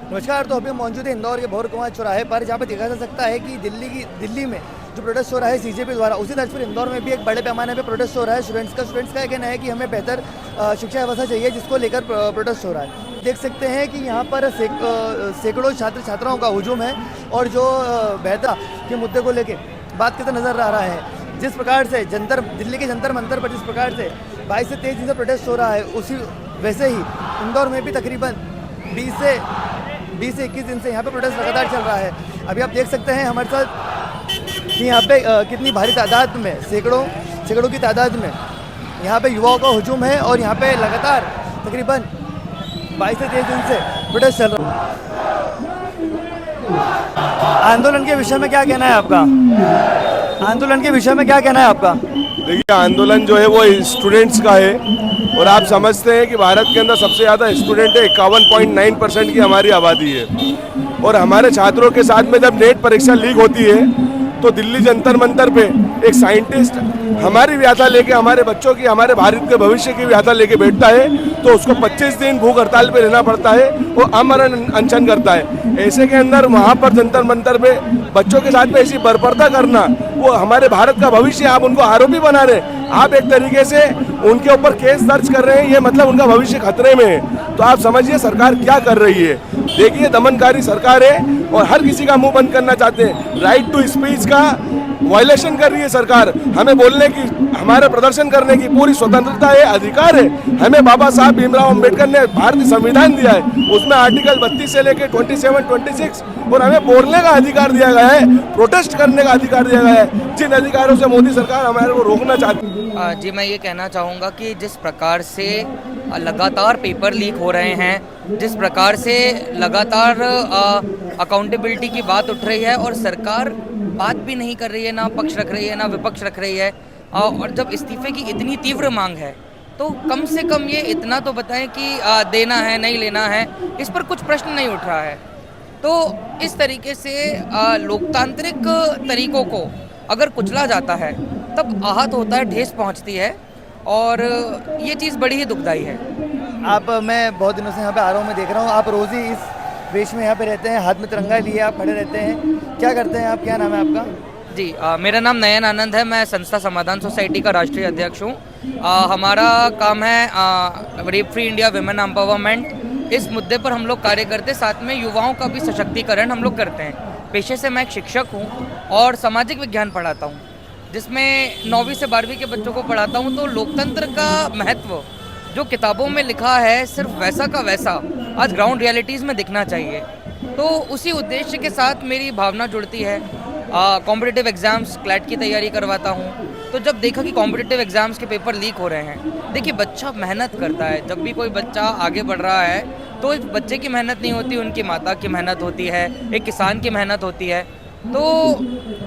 नमस्कार। तो अभी मौजूद है इंदौर के भौर कुआं चौराहे पर, जहाँ पे देखा जा सकता है कि दिल्ली में जो प्रोटेस्ट हो रहा है सीजेपी द्वारा, उसी तर्ज पर इंदौर में भी एक बड़े पैमाने पे प्रोटेस्ट हो रहा है स्टूडेंट्स का कहना है कि हमें बेहतर शिक्षा व्यवस्था चाहिए, जिसको लेकर प्रोटेस्ट हो रहा है। देख सकते हैं कि यहाँ पर सैकड़ों छात्र छात्राओं का हुजूम है और जो बेहतर के मुद्दे को लेकर बात करते नजर आ रहा है। जिस प्रकार से दिल्ली के जंतर मंतर पर जिस प्रकार से 22 से 23 दिन से प्रोटेस्ट हो रहा है, उसी वैसे ही इंदौर में भी तकरीबन 20 से 21 दिन से यहाँ पे प्रोटेस्ट लगातार चल रहा है। अभी आप देख सकते हैं हमारे साथ कि यहाँ पे कितनी भारी तादाद में, सैकड़ों की तादाद में यहाँ पे युवाओं का हुजूम है और यहाँ पे लगातार तकरीबन 22 से 23 दिन से प्रोटेस्ट चल रहा है। आंदोलन के विषय में क्या कहना है आपका? देखिए, आंदोलन जो है वो स्टूडेंट्स का है और आप समझते हैं कि भारत के अंदर सबसे ज़्यादा स्टूडेंट है, 51.9% की हमारी आबादी है। और हमारे छात्रों के साथ में जब नेट परीक्षा लीक होती है तो दिल्ली जंतर मंतर पे एक साइंटिस्ट हमारी व्याथा लेके, हमारे बच्चों की, हमारे भारत के भविष्य की व्याथा लेके बैठता है तो उसको 25 दिन भूख हड़ताल पे रहना पड़ता है, वो आमरण अनशन करता है। ऐसे के अंदर वहाँ पर जंतर मंतर पे बच्चों के साथ में ऐसी बर्बरता करना, वो हमारे भारत का भविष्य, आप उनको आरोपी बना रहे हैं, आप एक तरीके से उनके ऊपर केस दर्ज कर रहे हैं, ये मतलब उनका भविष्य खतरे में है। तो आप समझिए सरकार क्या कर रही है। देखिए, दमनकारी सरकार है और हर किसी का मुंह बंद करना चाहते हैं। राइट टू स्पीच का वायलेशन कर रही है सरकार। हमें बोलने की, हमारे प्रदर्शन करने की पूरी स्वतंत्रता है, अधिकार है। हमें बाबा साहब भीमराव अंबेडकर ने भारतीय संविधान दिया है, उसमें आर्टिकल 32 से लेकर 27, 26 और हमें बोलने का अधिकार दिया गया है, प्रोटेस्ट करने का अधिकार दिया गया है, जिन अधिकारों से मोदी सरकार हमारे को रोकना चाहती है। जी, मैं ये कहना चाहूँगा कि जिस प्रकार से लगातार पेपर लीक हो रहे हैं, जिस प्रकार से लगातार अकाउंटेबिलिटी की बात उठ रही है और सरकार बात भी नहीं कर रही है, ना पक्ष रख रही है ना विपक्ष रख रही है, और जब इस्तीफे की इतनी तीव्र मांग है तो कम से कम ये इतना तो बताएं कि देना है नहीं लेना है, इस पर कुछ प्रश्न नहीं उठ रहा है। तो इस तरीके से लोकतांत्रिक तरीकों को अगर कुचला जाता है तब आहत होता है, ठेस पहुंचती है और ये चीज़ बड़ी ही दुखदाई है। मैं बहुत दिनों से यहाँ पे आ रहा हूँ, मैं देख रहा हूँ आप रोज़ ही इस वेश में यहाँ पे रहते हैं, हाथ में तिरंगा लिए आप खड़े रहते हैं, क्या करते हैं आप? क्या नाम है आपका? जी, मेरा नाम नयन आनंद है, मैं संस्था समाधान सोसाइटी का राष्ट्रीय अध्यक्ष हूँ। हमारा काम है rape free India, women empowerment. इस मुद्दे पर हम लोग कार्य करते हैं, साथ में युवाओं का भी सशक्तिकरण हम लोग करते हैं। पेशे से मैं एक शिक्षक हूँ और सामाजिक विज्ञान पढ़ाता हूँ, जिसमें 9वीं से 12वीं के बच्चों को पढ़ाता हूँ। तो लोकतंत्र का महत्व जो किताबों में लिखा है सिर्फ वैसा का वैसा आज ग्राउंड रियलिटीज़ में दिखना चाहिए। तो उसी उद्देश्य के साथ मेरी भावना जुड़ती है। कॉम्पिटिटिव एग्ज़ाम्स क्लैट की तैयारी करवाता हूँ, तो जब देखा कि कॉम्पिटिटिव एग्ज़ाम्स के पेपर लीक हो रहे हैं, देखिए बच्चा मेहनत करता है, जब भी कोई बच्चा आगे बढ़ रहा है तो इस बच्चे की मेहनत नहीं होती, उनकी माता की मेहनत होती है, एक किसान की मेहनत होती है। तो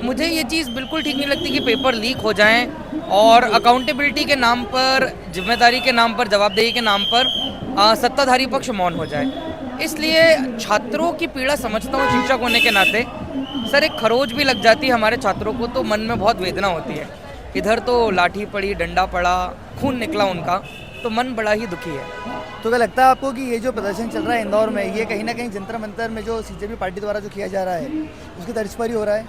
मुझे ये चीज़ बिल्कुल ठीक नहीं लगती कि पेपर लीक हो जाएं और अकाउंटेबिलिटी के नाम पर, जिम्मेदारी के नाम पर, जवाबदेही के नाम पर सत्ताधारी पक्ष मौन हो जाए। इसलिए छात्रों की पीड़ा समझता हूँ शिक्षक होने के नाते। सर, एक खरोच भी लग जाती है हमारे छात्रों को तो मन में बहुत वेदना होती है। इधर तो लाठी पड़ी, डंडा पड़ा, खून निकला उनका, तो मन बड़ा ही दुखी है। तो क्या लगता है आपको कि ये जो प्रदर्शन चल रहा है इंदौर में, ये कहीं ना कहीं जंतर मंतर में जो सीजेपी पार्टी द्वारा जो किया जा रहा है उसकी तर्ज पर ही हो रहा है?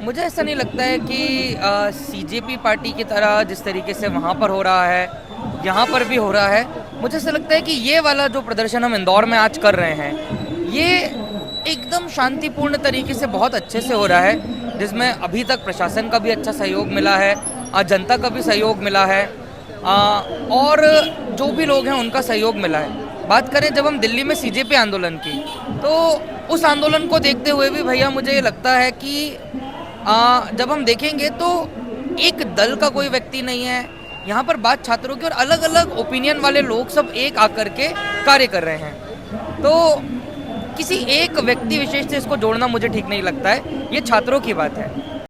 मुझे ऐसा नहीं लगता है कि सीजेपी पार्टी की तरह जिस तरीके से वहाँ पर हो रहा है यहाँ पर भी हो रहा है। मुझे ऐसा लगता है कि ये वाला जो प्रदर्शन हम इंदौर में आज कर रहे हैं, ये एकदम शांतिपूर्ण तरीके से बहुत अच्छे से हो रहा है, जिसमें अभी तक प्रशासन का भी अच्छा सहयोग मिला है, जनता का भी सहयोग मिला है, और जो भी लोग हैं उनका सहयोग मिला है। बात करें जब हम दिल्ली में सीजेपी आंदोलन की, तो उस आंदोलन को देखते हुए भी भैया मुझे लगता है कि जब हम देखेंगे तो एक दल का कोई व्यक्ति नहीं है यहाँ पर, बात छात्रों की, और अलग अलग ओपिनियन वाले लोग सब एक आकर के कार्य कर रहे हैं। तो किसी एक व्यक्ति विशेष से इसको जोड़ना मुझे ठीक नहीं लगता है, ये छात्रों की बात है।